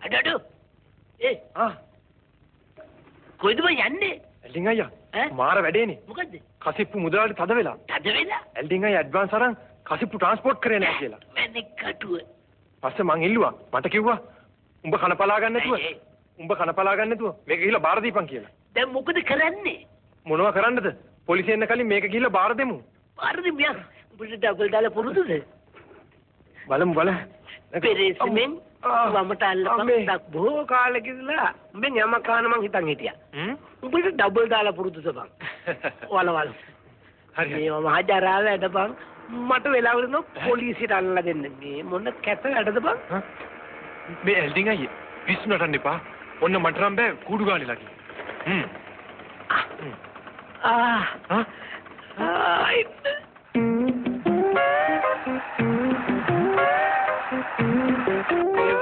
අඩඩු. කොයිද බං යන්නේ? එල්ඩින් අයියා මාර වැඩේනේ. මොකද්ද? කසිප්පු මුදලාලි තද වෙලා. තද වෙලා? එල්ඩින් අයියා ඇඩ්වාන්ස් අරන් කසිප්පු ට්‍රාන්ස්පෝර්ට් කරේ නැහැ කියලා. මැනික් කටුව. පස්සේ මං ඉල්ලුවා. මට කිව්වා උඹ කනපලා ගන්න නැතුව. උඹ කනපලා ගන්න නැතුව මේක ගිහිල්ලා බාර දීපන් කියලා. දැන් මොකද කරන්නේ? මොනවා කරන්නද? පොලිසිය එන්න කලින් මේක ගිහිල්ලා බාර දෙමු. බාර දෙමියා. උඹට ඩබල් දාලා පුරුදුද? බලමු බලමු. පෙරේසෙමින් වමට අල්ලපන්. බොහෝ කාලෙක ඉඳලා උඹෙන් යම කාන මං හිතන් හිටියා. උඹට ඩබල් දාලා පුරුදුද බං? වලවල්. හරි. මේ මහජරාල ඇඩපන්. මට වෙලාවකට නෝ පොලිසියට අල්ලලා දෙන්න. මේ මොන කැත වැඩද බං? මේ එල්ඩින් අයියේ පිස්සු නටන්න එපා. ඔන්න මට නම් බෑ කූඩු ගානේ ලගි.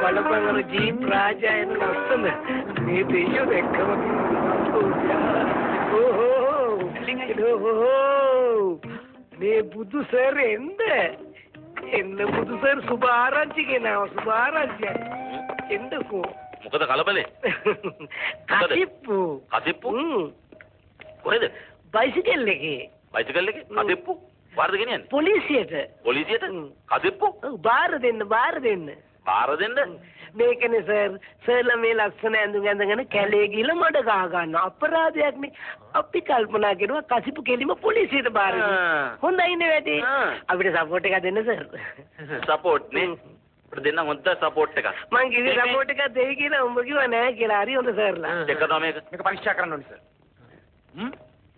බලපං අර ජීප් රාජා එන ලස්සන මේ දෙයියෝ දැක්කම මේ බුදු සර් එන්න බුදු සර් සුභාරංචි ගෙනාව සුභාරංචි එන්නකෝ මොකද කලබලේ? කසිප්පු කොහෙද? බයිසිකල් එකේ කසිප්පු වාරද ගෙනියන්නේ? පොලිසියට කසිප්පු බාර දෙන්න බාර දෙන්න මේකනේ සර්ලා මේ ලස්සන ඇඳුම් ඇඳගෙන කැලේ ගිහලා මඩ ගහ ගන්න අපරාධයක් නේ. අපි කල්පනා කරුවා කසිප්පු කෙලිම පොලිසියට බාර දෙන්න. හොඳයිනේ වැඩේ. අපිට සපෝට් එකක් දෙන්න සර්. සපෝට් නේ. අපිට දෙන්න හොඳ සපෝට් එකක්. මං කිව්වේ සපෝට් එකක් දෙයි කියලා උඹ කිව්වා නෑ කියලා. හරි හොඳ සර්ලා. දෙක තමයි මේක පරීක්ෂා කරන්න ඕනේ සර්.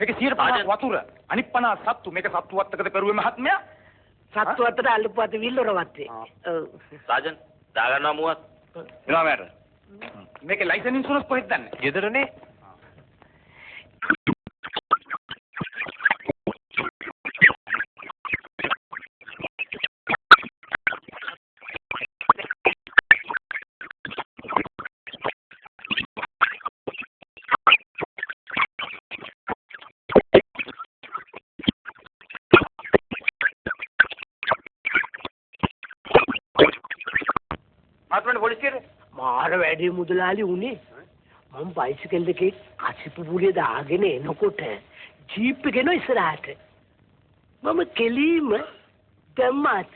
මේක 150 වතුර අනිත් 50 සත්තු. මේක සත්තු වත්තකද කරුවේ මහත්මයා? සත්තු වත්තට අල්ලපු අත විල්ලොර වත්තේ. ඔව්. සාජන් දාගන්නවා මුවත්. එනවා මෑට. මේකේ ලයිසන් ඉන්ෂුරන්ස් කොහෙද දන්නේ? ගෙදරනේ. මාර වැඩි මුදලාලි උනේ මම බයිසිකල් එකේ කසිප්පු පුලිය දාගෙන එනකොට ජීප් එක එන ඉස්සරහට මම කෙලීම දැම්මාට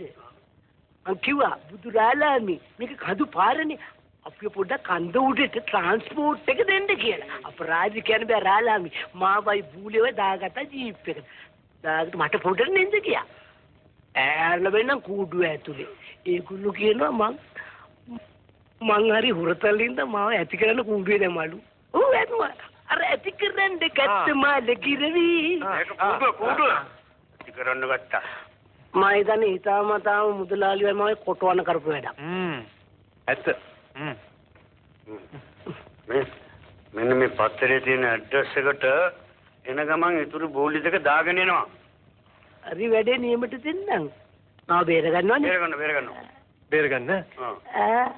මං කිව්වා බුදුරාලාමි මේක කඳු පාරනේ අපි පොඩ්ඩක් කන්ද උඩට ට්‍රාන්ස්පෝර්ට් එක දෙන්න කියලා. අපරාධ කියන්නේ බෑ රාලාමි මාවයි බූලේව දාගත්ත ජීප් එක. දාගට මට පොඩ්ඩක් නෙන්ද ගියා. ඈරලා වෙන්න කූඩුව ඇතුලේ. ඒගොල්ලෝ කියනවා මං හරි හුරතලින්ද මාව ඇති කරන්න කුඹුවේ දැමලු. ඔව් ඇතුවා. අර ඇති කරන්න කැත්ත මාල කිරවි. ඒක කූඩුව. ඇති කරන්න ගත්තා. මම හිතන්නේ හිතාමතාම මුදලාලියෝ මම කොටවන්න කරපු වැඩක්. ඇත්ත. මෙන්න මේ පත්තරේ තියෙන ඇඩ්‍රස් එකට එන ගමන් ඉතුරු බෝලි දෙක දාගෙන එනවා. හරි වැඩේ නියමට දෙන්නම්. මම බේර ගන්නවනේ. බේර ගන්න. බේර ගන්න. ආ